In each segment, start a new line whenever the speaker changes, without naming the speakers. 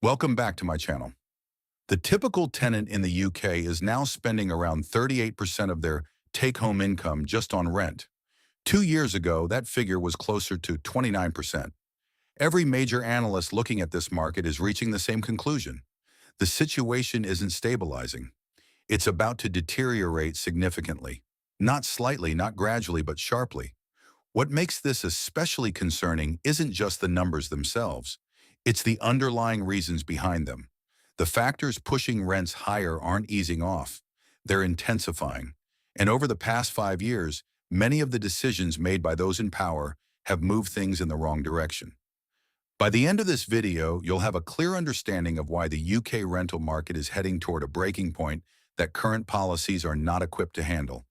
Welcome back to my channel. The typical tenant in the UK is now spending around 38% of their take-home income just on rent. 2 years ago, that figure was closer to 29%. Every major analyst looking at this market is reaching the same conclusion. The situation isn't stabilizing. It's about to deteriorate significantly. Not slightly, not gradually, but sharply. What makes this especially concerning isn't just the numbers themselves. It's the underlying reasons behind them. The factors pushing rents higher aren't easing off. They're intensifying. And over the past 5 years, many of the decisions made by those in power have moved things in the wrong direction. By the end of this video, you'll have a clear understanding of why the UK rental market is heading toward a breaking point that current policies are not equipped to handle.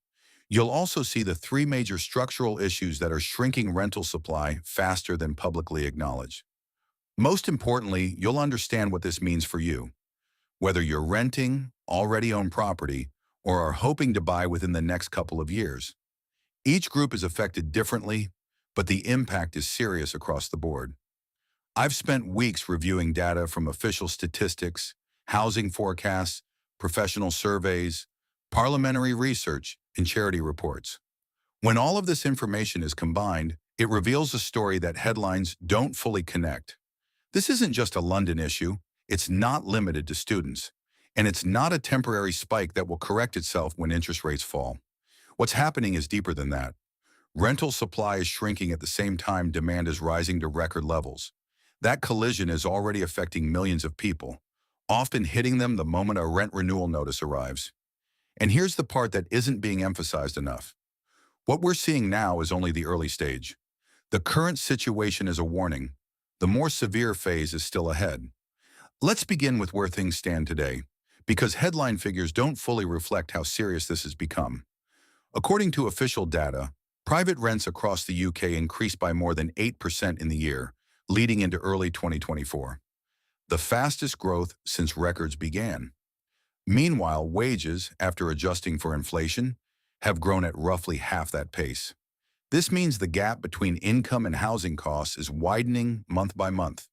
You'll also see the three major structural issues that are shrinking rental supply faster than publicly acknowledged. Most importantly, you'll understand what this means for you, whether you're renting, already own property, or are hoping to buy within the next couple of years. Each group is affected differently, but the impact is serious across the board. I've spent weeks reviewing data from official statistics, housing forecasts, professional surveys, parliamentary research, and charity reports. When all of this information is combined, it reveals a story that headlines don't fully connect. This isn't just a London issue, it's not limited to students, and it's not a temporary spike that will correct itself when interest rates fall. What's happening is deeper than that. Rental supply is shrinking at the same time demand is rising to record levels. That collision is already affecting millions of people, often hitting them the moment a rent renewal notice arrives. And here's the part that isn't being emphasized enough. What we're seeing now is only the early stage. The current situation is a warning. The more severe phase is still ahead. Let's begin with where things stand today, because headline figures don't fully reflect how serious this has become. According to official data, private rents across the UK increased by more than 8% in the year, leading into early 2024. The fastest growth since records began. Meanwhile, wages, after adjusting for inflation, have grown at roughly half that pace. This means the gap between income and housing costs is widening month by month.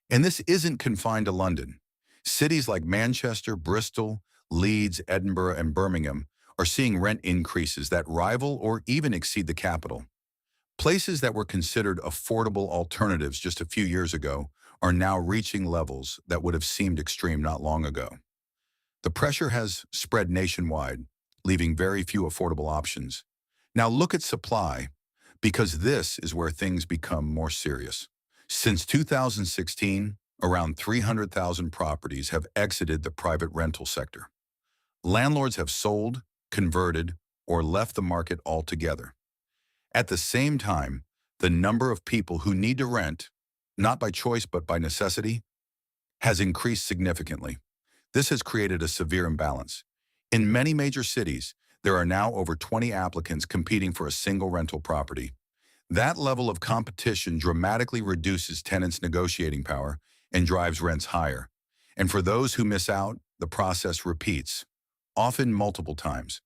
And this isn't confined to London. Cities like Manchester, Bristol, Leeds, Edinburgh, and Birmingham are seeing rent increases that rival or even exceed the capital. Places that were considered affordable alternatives just a few years ago are now reaching levels that would have seemed extreme not long ago. The pressure has spread nationwide, leaving very few affordable options. Now look at supply, because this is where things become more serious. Since 2016, around 300,000 properties have exited the private rental sector. Landlords have sold, converted, or left the market altogether. At the same time, the number of people who need to rent, not by choice but by necessity, has increased significantly. This has created a severe imbalance. In many major cities, there are now over 20 applicants competing for a single rental property. That level of competition dramatically reduces tenants' negotiating power and drives rents higher. And for those who miss out, the process repeats, often multiple times.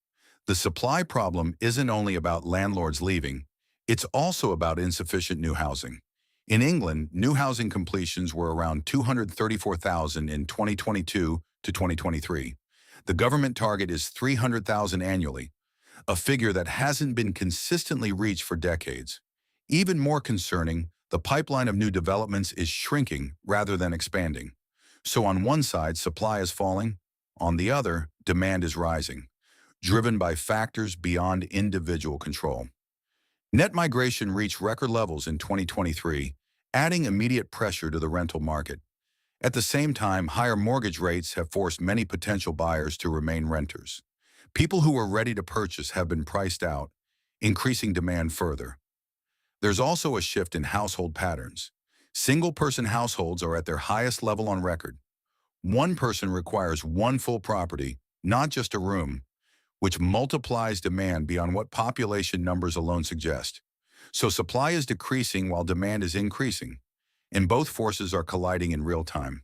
The supply problem isn't only about landlords leaving, it's also about insufficient new housing. In England, new housing completions were around 234,000 in 2022 to 2023. The government target is 300,000 annually, a figure that hasn't been consistently reached for decades. Even more concerning, the pipeline of new developments is shrinking rather than expanding. So on one side, supply is falling. On the other, demand is rising, driven by factors beyond individual control. Net migration reached record levels in 2023, adding immediate pressure to the rental market. At the same time, higher mortgage rates have forced many potential buyers to remain renters. People who were ready to purchase have been priced out, increasing demand further. There's also a shift in household patterns. Single-person households are at their highest level on record. One person requires one full property, not just a room, which multiplies demand beyond what population numbers alone suggest. So supply is decreasing while demand is increasing, and both forces are colliding in real time.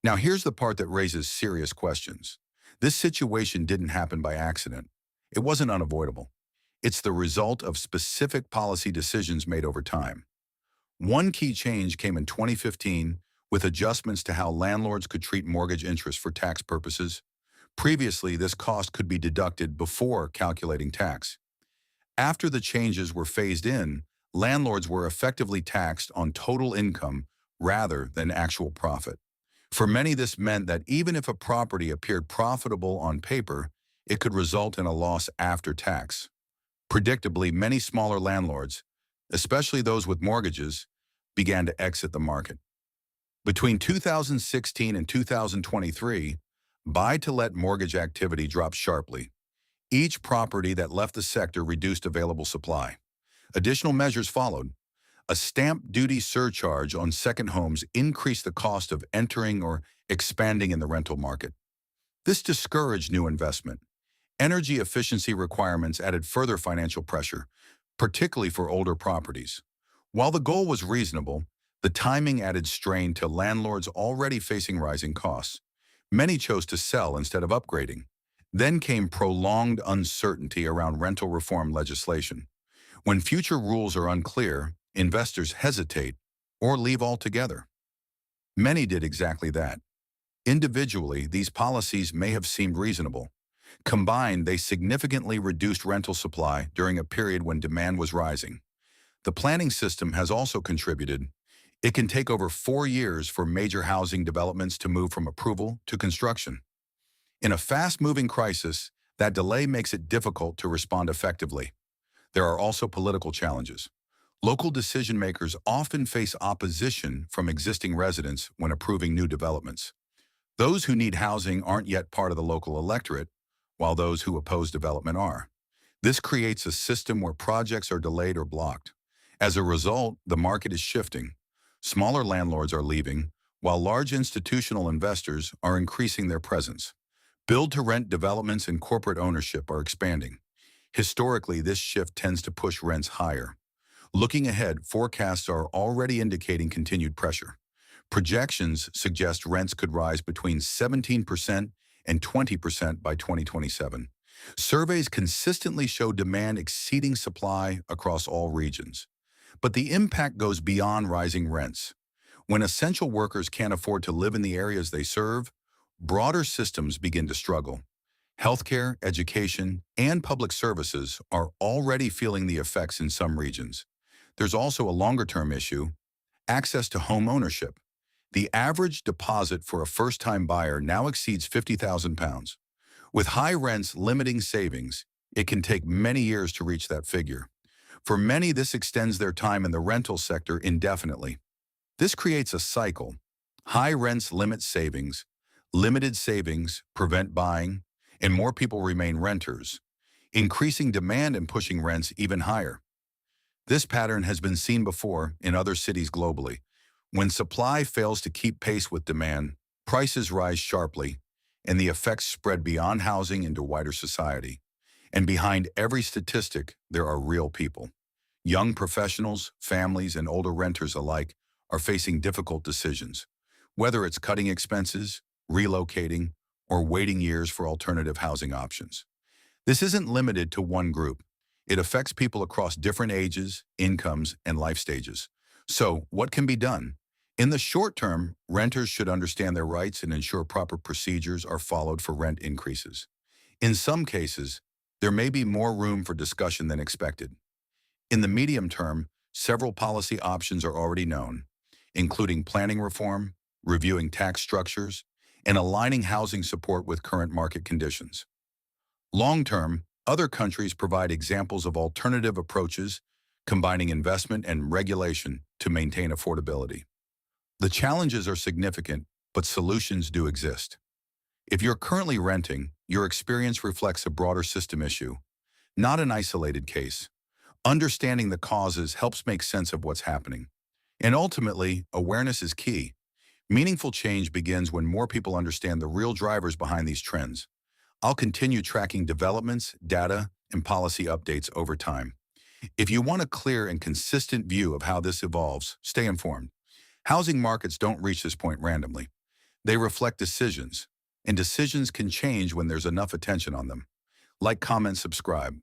Now here's the part that raises serious questions. This situation didn't happen by accident. It wasn't unavoidable. It's the result of specific policy decisions made over time. One key change came in 2015 with adjustments to how landlords could treat mortgage interest for tax purposes. Previously, this cost could be deducted before calculating tax. After the changes were phased in, landlords were effectively taxed on total income rather than actual profit. For many, this meant that even if a property appeared profitable on paper, it could result in a loss after tax. Predictably, many smaller landlords, especially those with mortgages, began to exit the market. Between 2016 and 2023, buy-to-let mortgage activity dropped sharply. Each property that left the sector reduced available supply. Additional measures followed. A stamp duty surcharge on second homes increased the cost of entering or expanding in the rental market. This discouraged new investment. Energy efficiency requirements added further financial pressure, particularly for older properties. While the goal was reasonable, the timing added strain to landlords already facing rising costs. Many chose to sell instead of upgrading. Then came prolonged uncertainty around rental reform legislation. When future rules are unclear, investors hesitate or leave altogether. Many did exactly that. Individually, these policies may have seemed reasonable. Combined, they significantly reduced rental supply during a period when demand was rising. The planning system has also contributed. It can take over 4 years for major housing developments to move from approval to construction. In a fast-moving crisis, that delay makes it difficult to respond effectively. There are also political challenges. Local decision-makers often face opposition from existing residents when approving new developments. Those who need housing aren't yet part of the local electorate, while those who oppose development are. This creates a system where projects are delayed or blocked. As a result, the market is shifting. Smaller landlords are leaving, while large institutional investors are increasing their presence. Build-to-rent developments and corporate ownership are expanding. Historically, this shift tends to push rents higher. Looking ahead, forecasts are already indicating continued pressure. Projections suggest rents could rise between 17% and 20% by 2027. Surveys consistently show demand exceeding supply across all regions. But the impact goes beyond rising rents. When essential workers can't afford to live in the areas they serve, broader systems begin to struggle. Healthcare, education, and public services are already feeling the effects in some regions. There's also a longer-term issue: access to home ownership. The average deposit for a first-time buyer now exceeds £50,000. With high rents limiting savings, it can take many years to reach that figure. For many, this extends their time in the rental sector indefinitely. This creates a cycle. High rents limit savings, limited savings prevent buying, and more people remain renters, increasing demand and pushing rents even higher. This pattern has been seen before in other cities globally. When supply fails to keep pace with demand, prices rise sharply, and the effects spread beyond housing into wider society. And behind every statistic, there are real people. Young professionals, families, and older renters alike are facing difficult decisions, whether it's cutting expenses, relocating, or waiting years for alternative housing options. This isn't limited to one group. It affects people across different ages, incomes, and life stages. So, what can be done? In the short term, renters should understand their rights and ensure proper procedures are followed for rent increases. In some cases, there may be more room for discussion than expected. In the medium term, several policy options are already known, including planning reform, reviewing tax structures, and aligning housing support with current market conditions. Long term, other countries provide examples of alternative approaches, combining investment and regulation to maintain affordability. The challenges are significant, but solutions do exist. If you're currently renting, your experience reflects a broader system issue, not an isolated case. Understanding the causes helps make sense of what's happening. And ultimately, awareness is key. Meaningful change begins when more people understand the real drivers behind these trends. I'll continue tracking developments, data, and policy updates over time. If you want a clear and consistent view of how this evolves, stay informed. Housing markets don't reach this point randomly. They reflect decisions, and decisions can change when there's enough attention on them. Like, comment, subscribe.